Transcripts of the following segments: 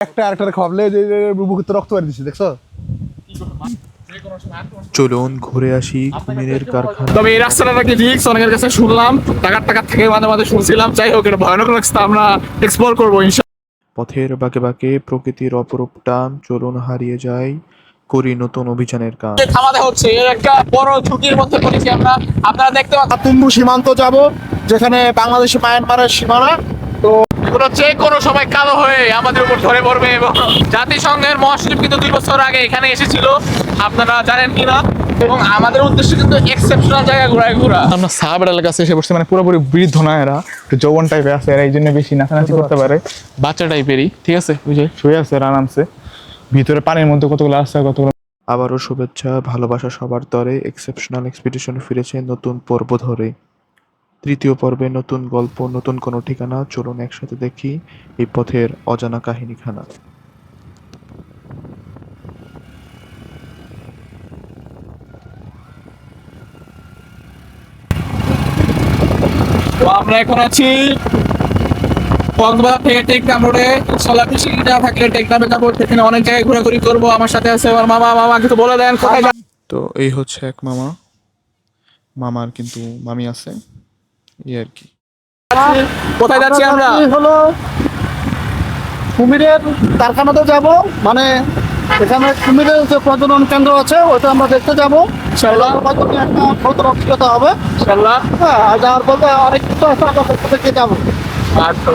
একটা আরেকটার খাওয়ালে যে বুকের তো রক্ত বের দিচ্ছে, দেখছো? চলুন ঘুরে আসি কুমিরের কারখানা। তবে এই রাস্তাটা নাকি রিস্ক, অনেকের কাছে শুনলাম, টাকা থেকে মাঝে মাঝে শুনছিলাম। যাই হোক, এটা ভয়ানক রাস্তা, আমরা এক্সপ্লোর করবো ইনশাআল্লাহ। পথের বাঁকে বাঁকে প্রকৃতির অপরূপ টান, চলুন হারিয়ে যাই, করি নতুন অভিযানের কাজ। থামাতে হচ্ছে, এর একটা বড় ঝুঁকির মধ্যে পড়েছি আমরা। আপনারা দেখতে পাচ্ছেন তুম্বু সীমান্ত যাব, যেখানে বাংলাদেশ মায়ানমারের সীমানা। তো এগুলো যে কোনো সময় কালো হয়ে আমাদের উপর ধরে পড়বে। এবং জাতিসংঘের মহাসচিব কিন্তু 2 বছর আগে এখানে এসেছিল, আপনারা জানেন কিনা। এবং আমাদের উদ্দেশ্য কিন্তু এক্সেপশনাল জায়গা ঘোরা। আমরা সাহাবের কাছে এসে বসছি, মানে পুরোপুরি বৃদ্ধ না, এরা একটু যৌবন টাইপের আছে, এরা এই জন্য বেশি নাচানাচি করতে পারে, বাচ্চা টাইপেরই। ঠিক আছে, ওই যে শুয়ে আছে এরা আরামসে, ভিতরে পানির মধ্যে কতগুলো আসছে, কতগুলো। আবারও শুভেচ্ছা, ভালোবাসা সবার তরে। এক্সেপশনাল এক্সপিডিশন ফিরেছে নতুন পর্ব ধরে। তৃতীয় পর্বে নতুন গল্প, নতুন কোনো ঠিকানা। চলুন একসাথে দেখি এই পথের অজানা কাহিনীখানা। তো আমরা এখন আছি কক্সবাজার থেকে টেকনাফ রোডে। ইনশাআল্লাহ বেশি না থাকলে টেকনাফে যাবো, সেখানে অনেক জায়গায় ঘোরাঘুরি করবো। আমার সাথে আছে আমার মামা। মামা কিছু বলে দেন, কোথায় যান? তো এই হচ্ছে এক মামা, মামার কিন্তু মামি আছে, এই আর কি। কোথায় যাচ্ছি আমরা? হলো কুমিরের কারখানাতে যাব, মানে এখানে কুমিরের যে প্রজনন কেন্দ্র আছে ওটা আমরা দেখতে যাব। ইনশাআল্লাহ মাধ্যমে একটা নতুন অভিজ্ঞতা হবে। ইনশাআল্লাহ। হ্যাঁ, আর যাওয়ার পথে অনেক কিছু আছে, আমরা দেখতে যাবো। আচ্ছা,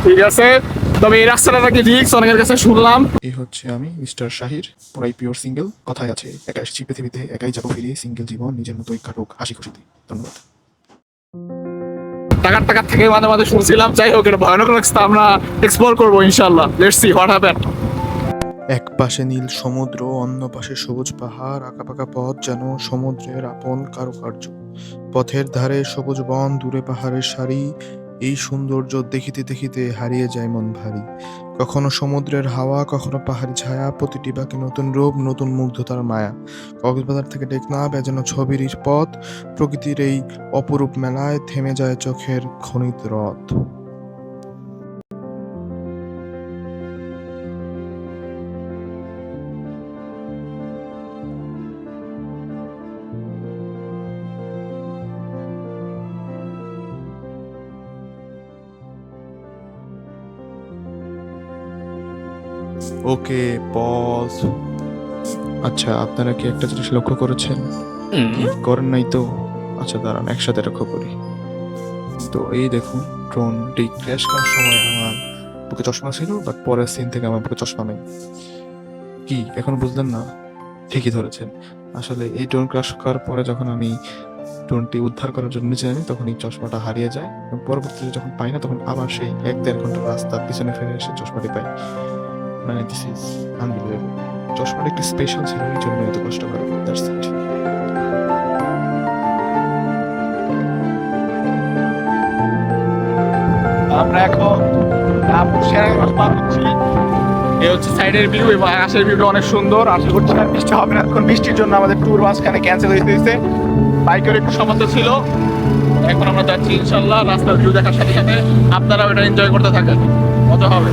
ঠিক আছে। তবে এই রাস্তাটা নাকি রিস্ক, অনেকের কাছে শুনলাম। এই হচ্ছে আমি, মিস্টার শাহির, পুরাই পিওর সিঙ্গেল। কথায় আছে, একা এসেছি পৃথিবীতে, একাই যাবো ফিরিয়ে। সিঙ্গেল জীবন নিজের মতোই কাটুক হাসি খুশিতে। ধন্যবাদ। টাকা থেকে মাঝে মাঝে শুনছিলাম। যাই হোক, এটা ভয়ানক রাস্তা, আমরা এক্সপ্লোর করবো ইনশাআল্লাহ। Let's see what happen. এক পাশে নীল সমুদ্র, অন্য পাশে সবুজ পাহাড়, আঁকাপাকা পথ যেন সমুদ্রের আপন কারুকার্য। পথের ধারে সবুজ বন, দূরে পাহাড়ের সারি। এই সৌন্দর্য দেখিতে দেখিতে হারিয়ে যায় মন ভারী। কখনো সমুদ্রের হাওয়া, কখনো পাহাড়ি ছায়া, প্রতিটি বাঁকে নতুন রূপ, নতুন মুগ্ধতার মায়া। কক্সবাজার থেকে টেকনাফ যেন ছবির পথ, প্রকৃতির এই অপরূপ মেলায় থেমে যায় চোখের খনিত রথ। ওকে, পজ। আচ্ছা, আপনারা কি একটা জিনিস লক্ষ্য করেছেন? কি করেন নাই তো? আচ্ছা দাঁড়ান, একসাথে লক্ষ্য করি। তো এই দেখুন, ড্রোনটি ক্র্যাশ করার সময় আমার বুকে চশমা ছিল, বাট পরের সিন থেকে আমার বুকে চশমা নেই। কি এখনো বুঝলেন না? ঠিকই ধরেছেন। আসলে এই ড্রোন ক্র্যাশ করার পরে যখন আমি ড্রোনটি উদ্ধার করার জন্য নিচে নামি, তখন এই চশমাটা হারিয়ে যায় এবং পরবর্তীতে যখন পাই না, তখন আবার সেই 1-1.5 ঘন্টা রাস্তা পিছনে ফিরে এসে চশমাটি পাই। মানে দিস ইজ আনবিলিভেবল। চশমাটা একটু স্পেশাল ছিল, এই জন্য এত কষ্ট করে। That's it. আমরা এখন সেরাগঞ্জ পার হচ্ছি। এই হচ্ছে সাইডের ভিউ এবং আকাশের ভিউটা অনেক সুন্দর। আশা করছি আর বৃষ্টি হবে না। এখন বৃষ্টির জন্য আমাদের ট্যুর মাঝখানে ক্যান্সেল হয়ে গেছে। বাইকের একটু সমস্যা ছিল। এখন আমরা যাচ্ছি ইনশাআল্লাহ। রাস্তার ভিউ দেখার সাথে সাথে আপনারাও এটা এনজয় করতে থাকেন, মজা হবে।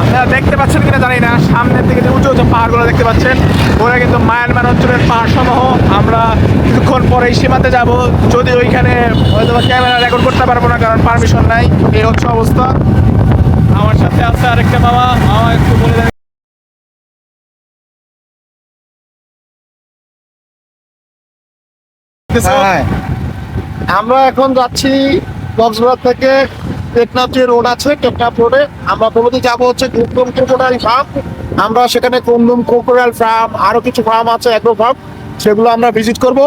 আপনারা দেখতে পাচ্ছেন কিনা জানি না, সামনের দিকে যে উঁচু উঁচু পাহাড়গুলো দেখতে পাচ্ছেন, ওরা কিন্তু মায়ানমার অঞ্চলের পাহাড় সমূহ। আমরা কিছুক্ষণ পরে সীমাতে যাব, যদি ওইখানে হয়তো ক্যামেরা রেকর্ড করতে পারবো না, কারণ পারমিশন নাই। এই হচ্ছে অবস্থা। আমার সাথে আছে আরেকটা মামা। মামা একটু বলে দেন। হ্যাঁ, আমরা এখন যাচ্ছি কক্সবাজার থেকে টেকনাফ যে রোড আছে, টেকনাফ রোডে আমরা প্রথমে যাবো হচ্ছে গ্রুপম ক্রোকোডাইল ফার্ম। আমরা সেখানে কুমদুম ক্রোকোডাইল ফার্ম, আরো কিছু ফার্ম আছে, অ্যাগ্রো ফার্ম, সেগুলো আমরা ভিজিট করব।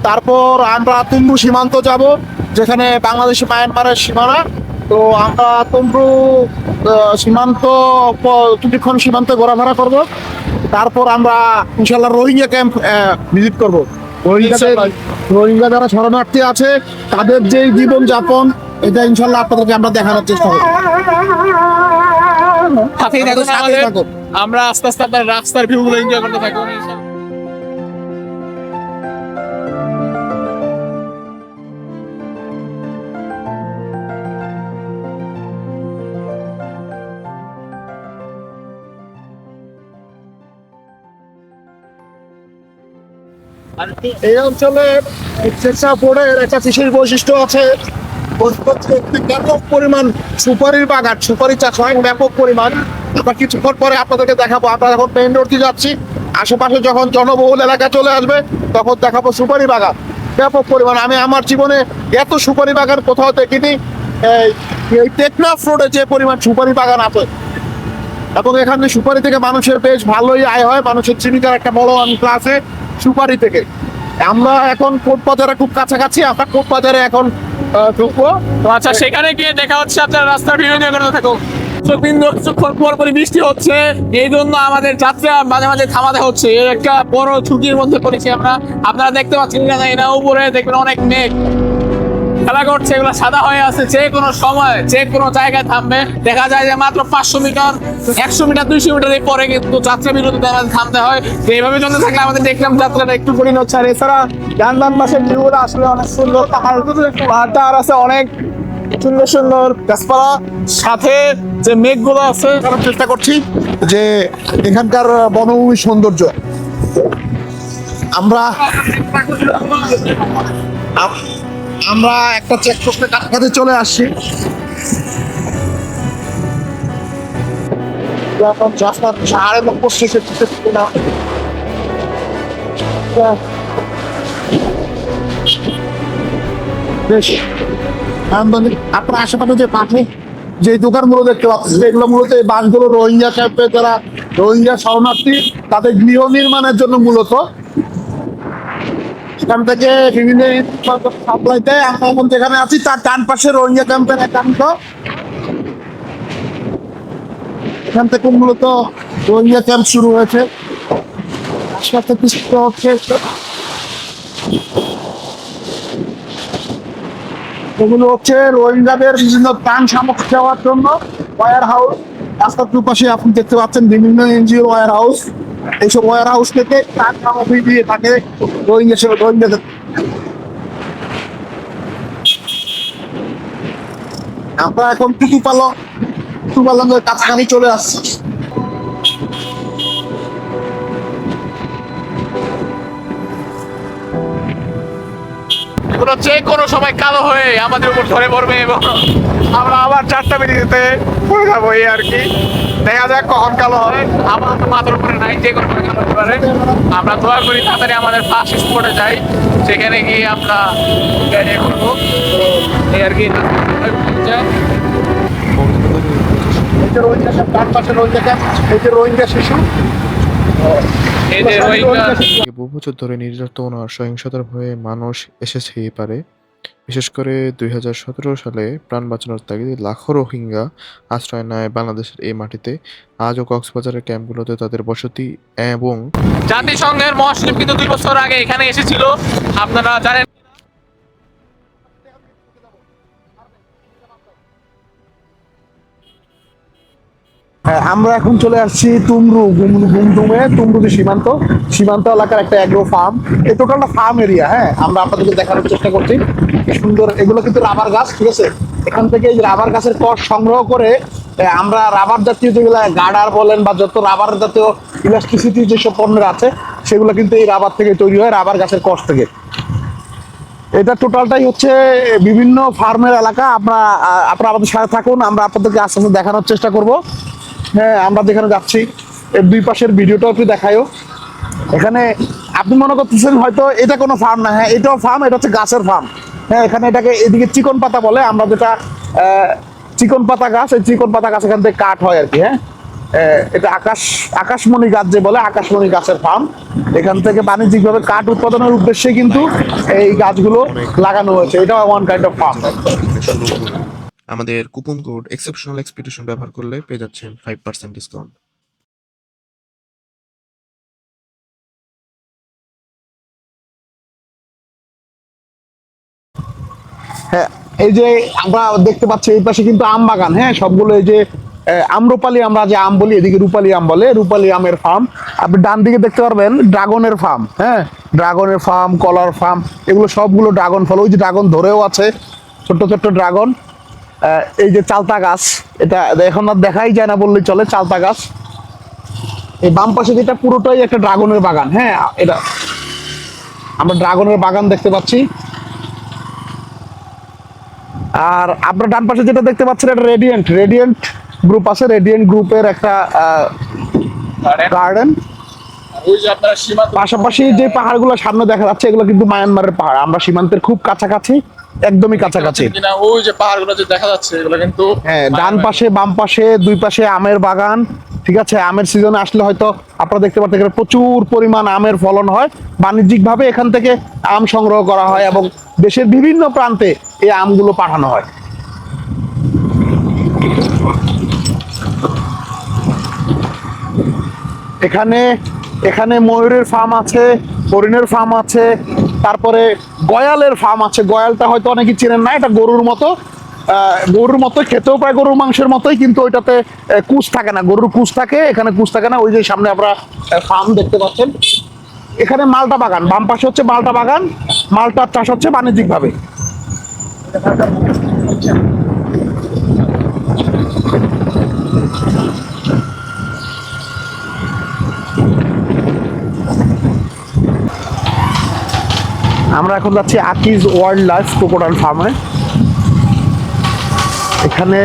তারপর আমরা তুমরু সীমান্ত যাব, যেখানে বাংলাদেশ মায়ানমারের সীমানা। তো আমরা তুমরু সীমান্ত কিছুক্ষণ সীমান্তে ঘোরাফেরা করব। তারপর আমরা ইনশাল্লাহ রোহিঙ্গা ক্যাম্প ভিজিট করব। রোহিঙ্গা যারা শরণার্থী আছে তাদের যে জীবন যাপন, এটা ইনশাল্লাহ আপনাদেরকে আমরা দেখানোর চেষ্টা করব। সাথেই থাকুন সাথেই আমাদের। থাকুন। আমরা আস্তে আস্তে আপনার রাস্তার ভিউ গুলো এনজয় করতে থাকবো। এই অঞ্চলের বোর্ডের একটা বিশেষ বৈশিষ্ট্য আছে, ব্যাপক পরিমাণ সুপারির বাগান, সুপারি চাষ হয় ব্যাপক পরিমাণ। আমরা কিছুক্ষণ পরে আপনাদেরকে দেখাবো। আমরা যখন মেইন রোড দিয়ে যাচ্ছি, আশেপাশে যখন জনবহুল এলাকা চলে আসবে তখন দেখাবো সুপারি বাগান ব্যাপক পরিমাণ। আমি আমার জীবনে এত সুপারি বাগান কোথাও দেখিনি। এই টেকনাফ রোডে যে পরিমাণ সুপারি বাগান আছে, এবং এখানে সুপারি থেকে মানুষের বেশ ভালোই আয় হয়, মানুষের জীবিকার একটা বড় অংশ আছে সুপারি থেকে। আমরা এখন কোট বাজারে খুব কাছাকাছি, আমরা কোট বাজারে এখন ঢুকবো। তো আচ্ছা, সেখানে গিয়ে দেখা হচ্ছে আপনার রাস্তার ভিউ এনজয় করতে থাকুন। কিছুক্ষণ পর পরই বৃষ্টি হচ্ছে, এই জন্য আমাদের যাত্রা মাঝে মাঝে থামাতে হচ্ছে। এর একটা বড় ঝুঁকির মধ্যে পড়েছি আমরা। আপনারা দেখতে পাচ্ছেন না, না উপরে দেখবেন অনেক মেঘ খেলা করছে, এগুলো সাদা হয়ে আছে। যে কোনো সময় যে কোনো জায়গায় থামবে। দেখা যায় যে মাত্র 500 মিটার, 100 মিটার, 200 মিটার পরে কিন্তু যাত্রা বিরতিতে আমাদের থামতে হয়। তো এইভাবে চলতে থাকলে আমাদের দেখলাম যাত্রাটা একটু কঠিন হচ্ছে। আর এছাড়া ডান পাশের ভিউগুলো আসলে অনেক সুন্দর। পাহাড়টা আর আছে অনেক সুন্দর সুন্দর গাছপালা, সাথে যে মেঘগুলো আছে। করার চেষ্টা করছি যে এখানকার বনভূমির সৌন্দর্য আমরা আমরা একটা চেকপোস্টের কাছাকাছি চলে আসছি। পাহাড়ের লোক পড়ছে না, বেশ আন্দোলন। আপনার আশেপাশে যে পাখি যে দোকানগুলো দেখতে পাচ্ছেন, এগুলো মূলত এই বাসগুলো রোহিঙ্গা ক্যাম্পে যারা রোহিঙ্গা শরণার্থী তাদের গৃহ নির্মাণের জন্য মূলত এখান থেকে বিভিন্ন সাপ্লাই দেয়। আমরা এখন যেখানে আছি তার ডান পাশে রোহিঙ্গা ক্যাম্পের একান্ত, এখান থেকে মূলত রোহিঙ্গা ক্যাম্প শুরু হয়েছে। আশপাশে কিছু হচ্ছে, এগুলো হচ্ছে রোহিঙ্গাদের বিভিন্ন ত্রাণ সামগ্রী দেওয়ার জন্য ওয়্যার হাউস। রাস্তার দুপাশে আপনি দেখতে পাচ্ছেন বিভিন্ন এনজিও ওয়্যার হাউস। এইসব ওয়্যার হাউস থেকে ত্রাণ সামগ্রী দিয়ে থাকে রোহিঙ্গাদের। আমরা এখন কুতুপালনের কাছাকাছি চলে আসছি। এগুলো যে কোনো সময় কালো হয়ে আমাদের উপর ধরে পড়বে এবং আমরা আবার 4টা বেরিয়েতে পড়ে যাবো। এই আর কি, দেখা যাক কখন কালো হয়। আমার তো মাথার উপরে নাই, যে কোনো সময় কালো হতে পারে। আমরা দোয়া করি তাড়াতাড়ি আমাদের ফার্স্ট স্পটে যাই, সেখানে গিয়ে আমরা গাড়ি করবো। এই আর কি, এই যে রোহিঙ্গা ক্যাম্প, ডান পাশে রোহিঙ্গা ক্যাম্প, এই যে রোহিঙ্গা শিশু, এই যে রোহিঙ্গা বহু বছর ধরে নির্যাতন আর সহিংসতার ভয়ে মানুষ এসেছে এই পারে। বিশেষ করে 2017 সালে প্রাণ বাঁচানোর তাগিদে লাখো রোহিঙ্গা আশ্রয় নেয় বাংলাদেশের এই মাটিতে। আজও কক্সবাজারের ক্যাম্পগুলোতে তাদের বসতি এবং জাতিসংঘের মহাসচিব কিন্তু 2 বছর আগে এখানে এসেছিল, আপনারা জানেন। আমরা এখন চলে আসছি তুমরু যে সীমান্ত এলাকার একটা অ্যাগ্রো ফার্ম। এই টোটালটা ফার্ম এরিয়া। হ্যাঁ, আমরা আপনাদেরকে দেখানোর চেষ্টা করছি কি সুন্দর। এগুলো কিন্তু রাবার গাছ, ঠিক আছে। এখান থেকে এই রাবার গাছের কষ সংগ্রহ করে আমরা রাবার জাতীয় যেগুলো গার্ডার বলেন বা যত রাবার জাতীয় ইলাস্ট্রিসিটি যেসব পণ্যের আছে সেগুলো কিন্তু এই রাবার থেকে তৈরি হয়, রাবার গাছের কষ থেকে। এটা টোটালটাই হচ্ছে বিভিন্ন ফার্মের এলাকা। আপনারা আমাদের সাথে থাকুন, আমরা আপনাদেরকে আস্তে আস্তে দেখানোর চেষ্টা করব। হ্যাঁ, আমরা যেখানে যাচ্ছি এর দুই পাশের ভিডিওটাও একটু দেখায়ও। এখানে আপনি মনে করতেছেন হয়তো এটা কোনো ফার্ম না, হ্যাঁ এটাও ফার্ম, এটা হচ্ছে গাছের ফার্ম। হ্যাঁ, এখানে এটাকে এদিকে চিকন পাতা বলে, আমরা যেটা চিকন পাতা গাছ, এই চিকন পাতা গাছ এখান থেকে কাঠ হয় আর কি। হ্যাঁ, এটা আকাশমণি গাছ যে বলে, আকাশমণি গাছের ফার্ম। এখান থেকে বাণিজ্যিকভাবে কাঠ উৎপাদনের উদ্দেশ্যে কিন্তু এই গাছগুলো লাগানো হয়েছে। এটা ওয়ান কাইন্ড অফ ফার্ম। আমাদের কুপন কোড এক্সেপশনাল এক্সপিডিশন ব্যবহার করলে পেয়ে যাচ্ছেন 5% ডিসকাউন্ট। হ্যাঁ, এই যে আমরা দেখতে পাচ্ছি এই পাশে কিন্তু আম বাগান। হ্যাঁ, সবগুলো এই যে আম্রপালি, আমরা যে আম বলি, এদিকে রূপালি আম বলে, রূপালি আমের ফার্ম। আপনি ডান দিকে দেখতে পারবেন ড্রাগনের ফার্ম। হ্যাঁ, ড্রাগনের ফার্ম, কলার ফার্ম, এগুলো সবগুলো ড্রাগন ফল। ওই যে ড্রাগন ধরেও আছে, ছোট্ট ছোট্ট ড্রাগন। এই যে চালতা গাছ, এটা এখন আর দেখাই যায় না বললেই চলে, চালতা গাছ। এই বাম পাশে যেটা পুরোটাই একটা ড্রাগনের বাগান। হ্যাঁ, এটা আমরা ড্রাগনের বাগান দেখতে পাচ্ছি। আর আপনার ডান পাশে যেটা দেখতে পাচ্ছেন, এটা রেডিয়েন্ট গ্রুপ আছে, রেডিয়েন্ট গ্রুপের একটা গার্ডেন। ওই যে আপনারা সীমান্ত পাশাপাশি যে পাহাড়গুলো সামনে দেখা যাচ্ছে, এগুলো কিন্তু মায়ানমারের পাহাড়। আমরা সীমান্তের খুব কাছাকাছি, একদমই কাছাকাছি। কিনা ওই যে পাহাড়গুলো যে দেখা যাচ্ছে, এগুলো কিন্তু হ্যাঁ, ডান পাশে, বাম পাশে, দুই পাশে আমের বাগান। ঠিক আছে, আমের সিজনে আসলে হয়তো আপনারা দেখতে পাচ্ছেন এখানে প্রচুর পরিমাণ আমের ফলন হয়। বাণিজ্যিকভাবে এখান থেকে আম সংগ্রহ করা হয় এবং দেশের বিভিন্ন প্রান্তে এই আমগুলো পাঠানো হয়। এখানে ময়ূরের ফার্ম আছে, হরিণের ফার্ম আছে, তারপরে গয়ালের ফার্ম আছে। গয়ালটা হয়তো অনেকে চেনেন না, এটা গরুর মতো। গরুর মতো খেতেও প্রায় গরুর মাংসের মতোই, কিন্তু ওইটাতে কুচ থাকে না, গরুর কুচ থাকে, এখানে কুচ থাকে না। ওই যে সামনে আপনারা ফার্ম দেখতে পাচ্ছেন। এখানে মালটা বাগান, বাম পাশে হচ্ছে মালটা বাগান। মালটার চাষ হচ্ছে বাণিজ্যিকভাবে। আমরা এখন যাচ্ছি আকিজ ওয়াইল্ড লাইফ ক্রোকোডাইল ফার্মে। এখানে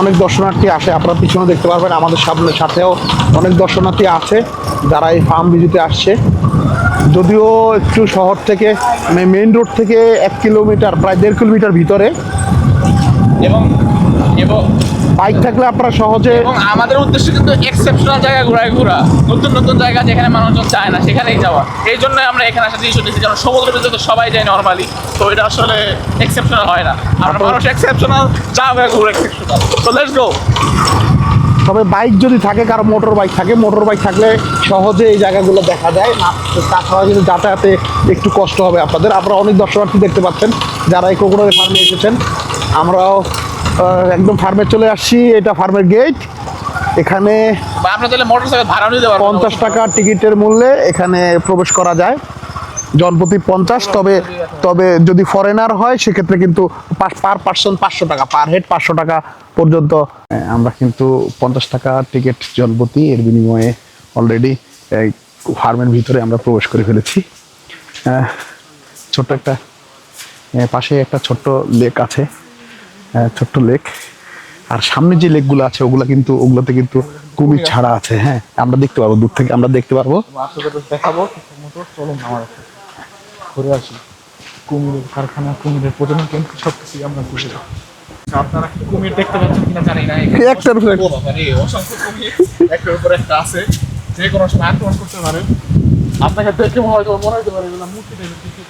অনেক দর্শনার্থী আসে, আপনারা পিছনে দেখতে পারবেন। আমাদের সাথেও অনেক দর্শনার্থী আছে যারা এই ফার্ম ভিজিটে আসছে। যদিও একটু শহর থেকে, মেইন রোড থেকে 1 কিলোমিটার, প্রায় 1.5 কিলোমিটার ভিতরে। এবং বাইক থাকলে আপনারা সহজে, এবং আমাদের উদ্দেশ্য কিন্তু এক্সেপশনাল জায়গা ঘোরা, নতুন নতুন জায়গা যেখানে মানুষজন যায় না সেখানেই যাওয়া। এই জন্য আমরা এখানে আসা জিনিস উঠেছি, কারণ সমুদ্রের ভিতরে তো সবাই যায় নর্মালি, তো এটা আসলে এক্সেপশনাল হয় না। আমরা মানুষ এক্সেপশনাল জায়গা ঘুরে এক্সেপশনাল। So let's go. তবে বাইক যদি থাকে, কারো মোটর বাইক থাকে, মোটর বাইক থাকলে সহজে এই জায়গাগুলো দেখা যায় না। তাছাড়া কিন্তু যাতায়াতে একটু কষ্ট হবে আপনাদের। আপনারা অনেক দর্শনার্থী দেখতে পাচ্ছেন যারা এই ক্রোকোডাইল ফার্মে এসেছেন। আমরাও একদম ফার্মে চলে আসছি। এটা ফার্মের গেট। এখানে বা আপনারা তাহলে মোটরসাইকেল ভাড়া নিতে পারবেন। 50 টাকা টিকিটের মূল্যে এখানে প্রবেশ করা যায়, জনপ্রতি 50। তবে যদি ফরেনার হয় সেক্ষেত্রে কিন্তু পার পার্সন 500 টাকা, পার হেড 500 টাকা পর্যন্ত। আমরা কিন্তু 50 টাকা টিকিট জনপ্রতি, এর বিনিময়ে অলরেডি ফার্মের ভিতরে আমরা প্রবেশ করে ফেলেছি। ছোট্ট একটা পাশে একটা ছোট্ট লেক আছে, ছোট্ট লেক। আর সামনে যে লেকগুলো আছে ওগুলোতে কিন্তু কুমির ছাড়া আছে। হ্যাঁ, আমরা দেখতে পারবো, দূর থেকে আমরা দেখতে পারবো। দেখাবো মোটর, চলুন আমার ঘুরে আসি। কুমিরের কারখানা, কুমিরের প্রজনন কেন্দ্র, সবকিছুই আমরা ঘুরে যাবো। আপনারা কুমির দেখতে পাচ্ছেন কিনা জানি না, একটার উপরে অসংখ্য কুমির একটার উপর একটা আছে, যে কোনো সময় আক্রমণ করতে পারে। আপনাকে দেখে হয়তো মনে হতে পারে এগুলো মূর্তি টাইপের কিছু,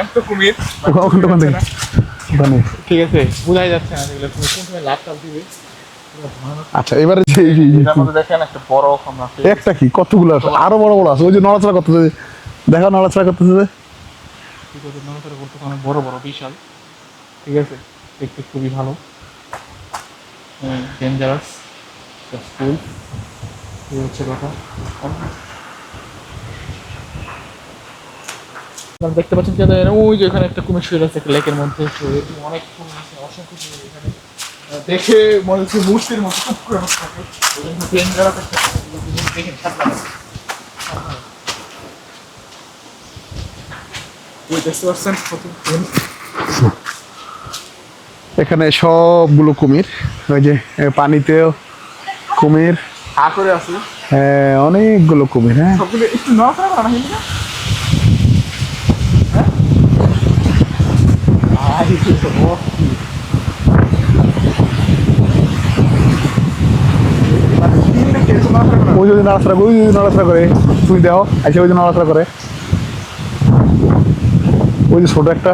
একটা কুমির ঠিক আছে, বোঝাই যাচ্ছে না এগুলো তুমি কোন সময় লাভ টাভ দিবে। আচ্ছা, এবারে দেখেন একটা বড় আমরা একটা কি, কতগুলো আছে, আরো বড় বড় আছে। ওই যে নড়াচড়া করতেছে, দেখো নড়াচড়া করতেছে, নড়াচড়া করতে অনেক বড় বড় বিশাল। ঠিক আছে, দেখতে খুবই ভালো, ডেঞ্জারাস স্কুল। এই হচ্ছে কথা। দেখতে পাচ্ছেন কি, ওই যে এখানে একটা কুমির শুয়ে আছে একটা লেকের মধ্যে। অনেক কুমির আছে, অসংখ্য কুমির এখানে। দেখে মনে হচ্ছে মূর্তির মতো খুব করে থাকে। ডেঞ্জারাস একটা দেখে খারাপ লাগে। এখানে সবগুলো কুমির। ওই যে পানিতেও কুমির, করে আছে অনেকগুলো কুমির। হ্যাঁ, সবগুলো একটু নড়াচড়া করা না কিন্তু ওই যদি নাড়াচাড়া করে, ওই যদি নাড়াচাড়া করে, তুই দেও আচ্ছা ওই যে নাড়াচাড়া করে, ওই যে ছোট একটা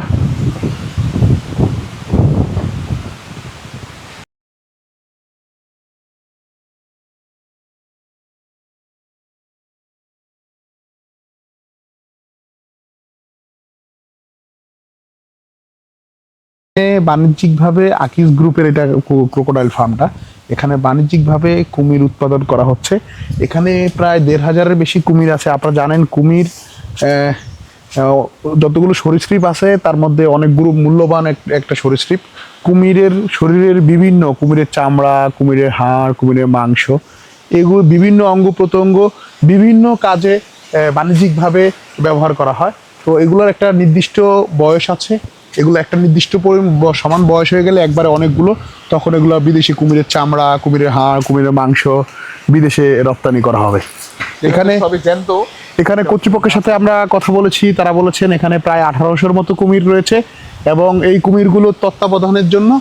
বাণিজ্যিকভাবে আকিজ গ্রুপের এটা ক্রোকোডাইল ফার্মটা, এখানে বাণিজ্যিকভাবে কুমির উৎপাদন করা হচ্ছে। এখানে প্রায় 1,500-এর বেশি কুমির আছে। আপনারা জানেন কুমির যতগুলো সরীসৃপ আছে তার মধ্যে অনেকগুলো মূল্যবান একটা সরীসৃপ। কুমিরের শরীরের বিভিন্ন, কুমিরের চামড়া, কুমিরের হাড়, কুমিরের মাংস, এগুলো বিভিন্ন অঙ্গ প্রত্যঙ্গ বিভিন্ন কাজে বাণিজ্যিকভাবে ব্যবহার করা হয়। তো এগুলোর একটা নির্দিষ্ট বয়স আছে, এগুলো একটা নির্দিষ্ট সমান বয়স হয়ে গেলে একবারে অনেকগুলো, তখন এগুলো বিদেশি কুমিরের চামড়া, কুমিরের হাড়, কুমিরের মাংস বিদেশে রপ্তানি করা হবে। এখানে এখানে কর্তৃপক্ষের সাথে আমরা কথা বলেছি, তারা বলেছেন এখানে প্রায় 1800-এর মতো কুমির রয়েছে এবং এই কুমিরগুলোর তত্ত্বাবধানের জন্য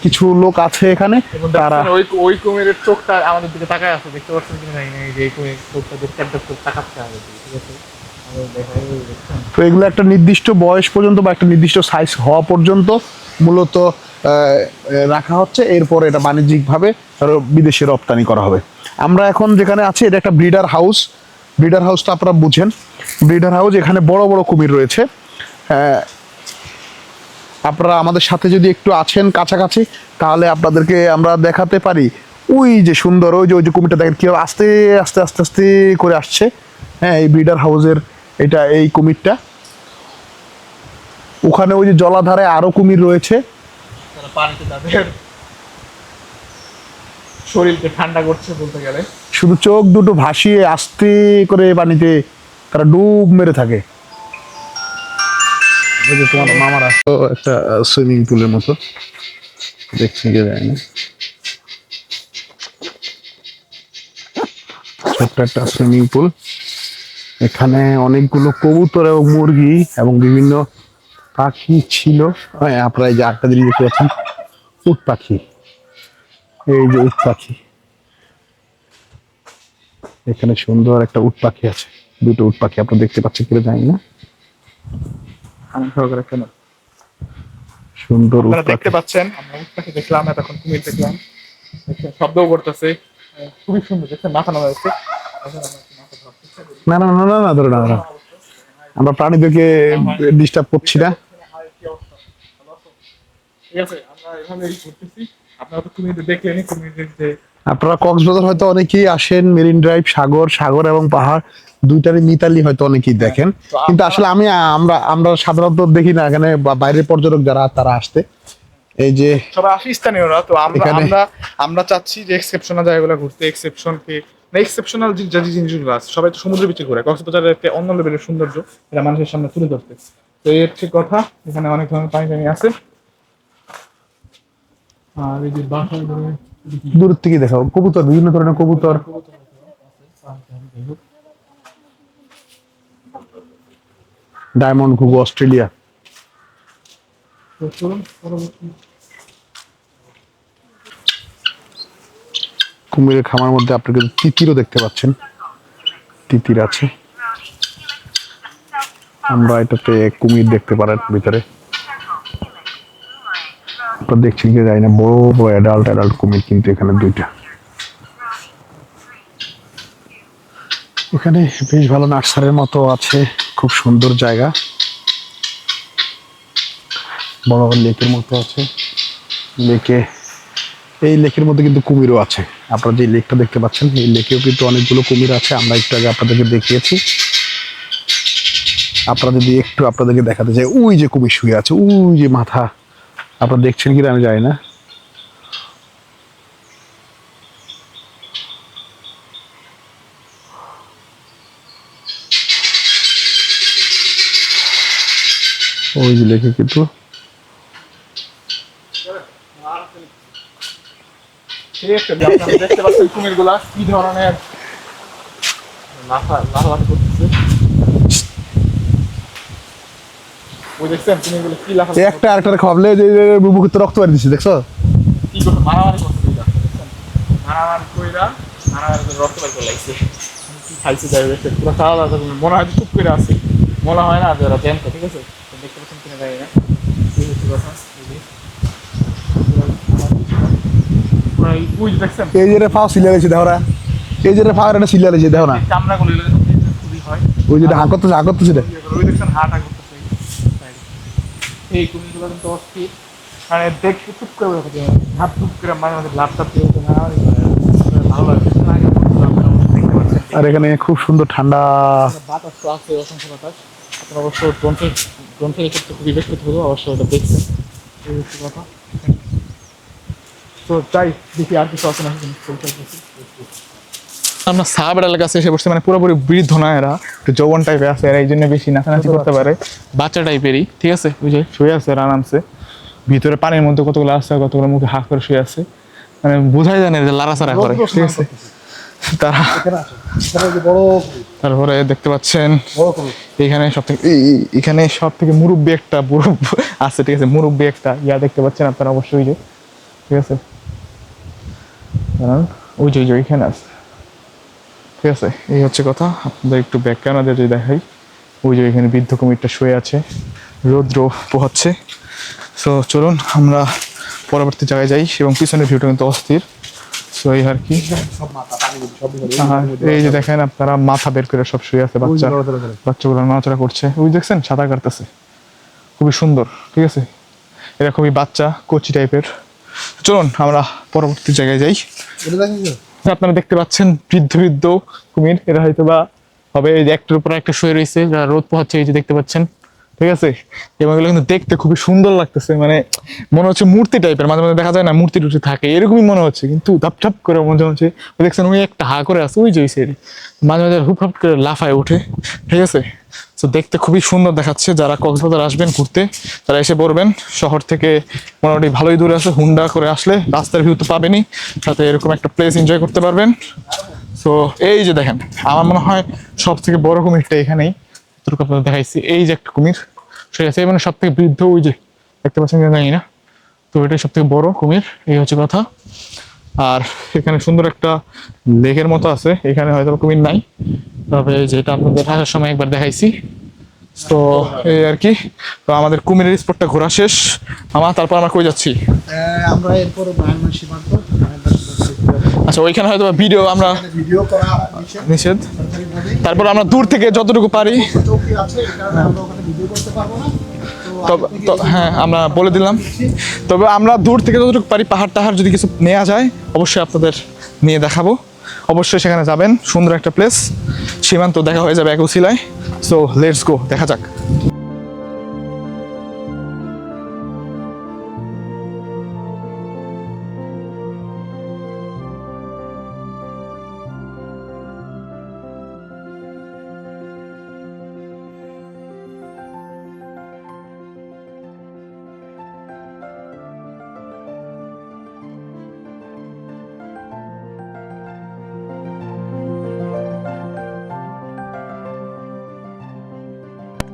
কিছু লোক আছে এখানে। তারা ওই কুমিরের চোখটা আমাদের দিকে তাকায় আছে, দেখতে পাচ্ছেন কি না, এই যে এই কুমিরের চোখটা দেখতে একটা চোখ তাকাচ্ছে আমাদের দিকে, ঠিক আছে? তো এগুলো একটা নির্দিষ্ট বয়স পর্যন্ত বা একটা নির্দিষ্ট সাইজ হওয়া পর্যন্ত মূলত রাখা হচ্ছে, এরপর এটা বাণিজ্যিকভাবে বিদেশে রপ্তানি করা হবে। আমরা এখন যেখানে আছি এটা একটা ব্রিডার হাউস। ব্রিডার হাউসটা আপনারা বুঝেন, ব্রিডার হাউস, এখানে বড় বড় কুমির রয়েছে। আপনারা আমাদের সাথে যদি একটু আছেন কাছাকাছি তাহলে আপনাদেরকে আমরা দেখাতে পারি। ওই যে সুন্দর, ওই যে কুমিরটা দেখেন কীভাবে আস্তে আস্তে আস্তে আস্তে করে আসছে। হ্যাঁ, এই ব্রিডার হাউসের এটা এই কুমিরটা। ওখানে ওই যে জলাধারে আরো কুমির রয়েছে, পানিতে তাদের শরীরকে ঠান্ডা করছে বলতে গেলে। শুধু চোখ দুটো ভাসিয়ে আস্তে করে পানিতে তারা ডুব মেরে থাকে। ওই যে তোমার মামার আসতো একটা সুইমিং পুলের মতো, দেখছি যে যায় না, ছোট্ট একটা সুইমিং পুল। এখানে অনেকগুলো কবুতর এবং মুরগি এবং বিভিন্ন পাখি ছিল। আপনারা এই যে আরেকটা জিনিস দেখতে পাচ্ছেন, উট পাখি। এই যে উট পাখি, এখানে সুন্দর একটা উট পাখি আছে, দুটো উট পাখি আপনারা দেখতে পাচ্ছেন কিনা জানি না, সুন্দর উট পাখি দেখতে পাচ্ছেন। আমরা উট পাখি দেখলাম, এতক্ষণ কুমির দেখলাম, শব্দও করতেছে, খুবই সুন্দর দেখছেন, মাথা নামা যাচ্ছে। না না না না না ধরো না, আমরা প্রাণীদেরকে ডিস্টার্ব করছি না। ঠিক আছে, আমরা এভাবেই ঘুরতেছি। আপনারা তো কুমির দেখলেনই, কুমিরের যে আপনারা কক্সবাজার হয়তো অনেকেই আসেন, মেরিন ড্রাইভ, সাগর এবং পাহাড় দুইটারই মিতালি হয়তো অনেকেই দেখেন, কিন্তু আসলে আমরা সাধারণত দেখি না এখানে বাইরের পর্যটক যারা তারা আসতে। এই যে সবাই আসি স্থানীয়রা, তো আমরা চাচ্ছি যে এক্সেপশনাল জায়গাগুলো ঘুরতে, এক্সেপশনাল যে জিনিসগুলো আছে, সবাই তো সমুদ্র বিচে ঘুরে, কক্সবাজারের একটা অন্য লেভেলের সৌন্দর্য এটা মানুষের সামনে তুলে ধরতে। তো এর ঠিক কথা, এখানে অনেক ধরনের পানি আছে। আর এই যে বাসায় দূর থেকে দেখাও কবুতর, বিভিন্ন ধরনের কবুতর। ডায়মন্ড ঘুঘু অস্ট্রেলিয়া। কুমিরের খামার মধ্যে আপনি কিন্তু তিতিরও দেখতে পাচ্ছেন, তিতির আছে। আমরা এটাতে কুমির দেখতে পারেন ভিতরে, দেখছি কি যাই না, বড় বড় অ্যাডাল্ট কুমির কিন্তু এখানে দুইটা। এখানে বেশ ভালো নার্সারির মতো আছে, খুব সুন্দর জায়গা, বড় লেকের মতো আছে। এই লেকের মধ্যে কিন্তু কুমিরও আছে। আপনারা যে লেকটা দেখতে পাচ্ছেন এই লেকেও কিন্তু অনেকগুলো কুমির আছে, আমরা একটু আগে আপনাদেরকে দেখিয়েছি। আপনারা যদি একটু আপনাদেরকে দেখাতে চাই, ওই যে কুমির শুয়ে আছে, ওই যে মাথা, আপনারা দেখছেন কিনা আমি জানি না। ওই যে লেখে কিন্তু দেখতে পাচ্ছেন কুমিরগুলা কি ধরনের লাফালাফি করতেছে। ওই দেখছেন কুমিরগুলো কি লাফালাফি, একটা আরেকটা খাওয়ালে যে মুখে তো রক্ত বাড়ি দিচ্ছে, দেখছো কি করতে মারামারি করতেছে, মারামারি কইরা রক্ত বের করে লাগছে কি খাইছে যাই দেখতে পুরো খাওয়া দাওয়া মনে হয় চুপ করে আছে মনে হয় না যে ওরা জ্যান্ত ঠিক আছে তো দেখতে পাচ্ছেন কিনা জানি না এই হচ্ছে কথা এই যে পুরো এই উইজ দেখছেন এই যে রে ফাও সিলিয়া লেছে দেখো না, এই যে রে ফাও এটা সিলিয়া লেছে দেখো না, চামড়াগুলো খুবই হয় ওই যেটা হাঁ করতেছে এটা। ওই দেখছেন হাঁটা করতেছে এই কুমিরগুলো কিন্তু অস্থির মানে দেখতে চুপ করে বসে হাত টুপ করে মাঝে মাঝে ল্যাপটপ দিয়ে ওঠে না ভালো লাগে আগে দেখতে পাচ্ছেন আর এখানে খুব সুন্দর ঠান্ডা। বাতাস তো আছে অসংখ্য বাতাস আপনার অবশ্য গ্রন্থের ক্ষেত্রে খুবই বেশ করতে হবে অবশ্যই ওটা দেখছেন এই হচ্ছে কথা তো চাই দেখি আর কিছু আছে না আমরা সাহাবের কাছে এসে বসছে মানে পুরোপুরি বৃদ্ধ না এরা একটু যৌবন টাইপের আছে এরা এই জন্য বেশি নাচানাচি করতে পারে বাচ্চা টাইপেরই ঠিক আছে ওই যে শুয়ে আছে এরা আরামসে ভিতরে পানির মধ্যে কতগুলো আছে কতগুলো মুখে হাঁ করে শুয়ে আছে মানে বোঝাই যায় না যে লাড়াচাড়া করে ঠিক আছে তারা তারপরে দেখতে পাচ্ছেন এখানে এখানে সব থেকে মুরব্বী একটা আছে ঠিক আছে মুরব্বী একটা ইয়া দেখতে পাচ্ছেন আপনারা অবশ্যই যে ঠিক আছে কারণ ওই যে এখানে আছে ঠিক আছে এই হচ্ছে কথা আপনাদের একটু ব্যাক ক্যামেরা যদি দেখাই ওই যে এখানে বৃদ্ধ কুমিরটা শুয়ে আছে রৌদ্র পোহাচ্ছে সো চলুন আমরা পরবর্তী জায়গায় যাই এবং পিছনের ভিউটা কিন্তু অস্থির সো এই আর কি এই যে দেখেন আপনারা মাথা বের করে সব শুয়ে আছে বাচ্চাগুলো নড়াচড়া করছে ওই দেখছেন সাঁতার কাটতেছে খুবই সুন্দর ঠিক আছে এরা খুবই বাচ্চা কচি টাইপের চলুন আমরা পরবর্তী জায়গায় যাই আপনারা দেখতে পাচ্ছেন বৃদ্ধ বৃদ্ধ কুমির এরা হয়তো বা হবে এই যে একটার উপর একটা শুয়ে রয়েছে যারা রোদ পোহাচ্ছে এই যে দেখতে পাচ্ছেন ঠিক আছে এবং এগুলো কিন্তু দেখতে খুবই সুন্দর লাগতেছে মানে মনে হচ্ছে মূর্তি টাইপের মাঝে মাঝে দেখা যায় না মূর্তি টুর্তি থাকে এরকমই মনে হচ্ছে কিন্তু ধাপ করে মনে হচ্ছে দেখছেন ওই একটা হা করে আছে ওই যে ওই সাইডে মাঝে মাঝে হুপ হাপ করে লাফায় ওঠে ঠিক আছে তো দেখতে খুবই সুন্দর দেখাচ্ছে যারা কক্সবাজার আসবেন ঘুরতে তারা এসে পড়বেন শহর থেকে মোটামুটি ভালোই দূরে আছে হুন্ডা করে আসলে রাস্তার ভিউ তো পাবেনই সাথে এরকম একটা প্লেস এনজয় করতে পারবেন তো এই যে দেখেন আমার মনে হয় সব থেকে বড় কুমিরটা এখানেই যতটুকু আপনাদের দেখাইছি এই যে একটা কুমির ঠিক আছে মানে সব থেকে বৃদ্ধ ওই যে দেখতে পাচ্ছেন জানি না তো এটাই সব থেকে বড় কুমির এই হচ্ছে কথা আর এখানে সুন্দর একটা লেকের মতো আছে এখানে হয়তো কুমির নাই তবে যেটা আপনাদের আসার সময় একবার দেখাইছি তো এই আর কি তো আমাদের কুমিরের স্পটটা ঘোরা শেষ তারপর আমরা কই যাচ্ছি আমরা এরপর মায়ানমার সীমান্ত আচ্ছা ওইখানে হয়তো ভিডিও আমরা ভিডিও করা নিষেধ তারপর আমরা দূর থেকে যতটুকু পারি চৌকি আছে এই কারণে আমরা ওখানে ভিডিও করতে পারবো না হ্যাঁ আমরা বলে দিলাম তবে আমরা দূর থেকে যতটুকু পারি পাহাড় টাহাড় যদি কিছু নেওয়া যায় অবশ্যই আপনাদের নিয়ে দেখাবো অবশ্যই সেখানে যাবেন সুন্দর একটা প্লেস সীমান্ত দেখা হয়ে যাবে এক উছিলায় সো লেটস গো দেখা যাক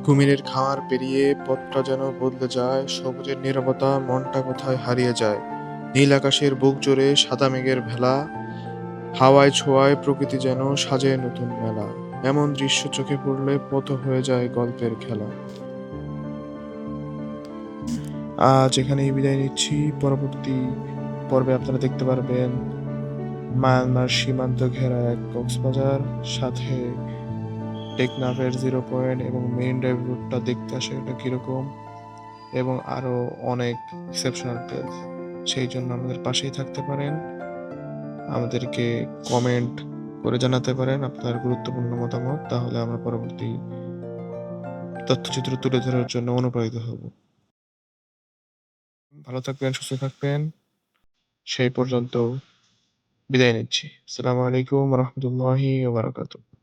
কুমিরের খামার পেরিয়ে পথটা যেন বদলে যায় সবুজের নীরবতা মনটা কোথায় হারিয়ে যায় নীল আকাশের বুক জুড়ে সাদা মেঘের ভেলা হাওয়ায় ছোঁয়ায় প্রকৃতি যেন সাজে নতুন মেলা এমন দৃশ্য চোখে পড়লে পথ হয়ে যায় গল্পের খেলা আজ এখানেই বিদায় নিচ্ছি পরবর্তী পর্বে আপনারা দেখতে পারবেন মায়ানমার সীমান্ত ঘেরা এক কক্সবাজার সাথে টেকনাফের 0 পয়েন্ট এবং মেইন ড্রাইভ রুটটা দেখতে আসে এটা কিরকম এবং আরো অনেক এক্সেপশনাল প্লেস সেই জন্য আমাদের পাশেই থাকতে পারেন আমাদেরকে কমেন্ট করে জানাতে পারেন আপনার গুরুত্বপূর্ণ মতামত তাহলে আমরা পরবর্তী তথ্যচিত্র তুলে ধরার জন্য অনুপ্রাণিত হব ভালো থাকবেন সুস্থ থাকবেন সেই পর্যন্ত বিদায় নিচ্ছি আসসালামু আলাইকুম রহমতুল্লাহি ওয়া বারাকাতুহু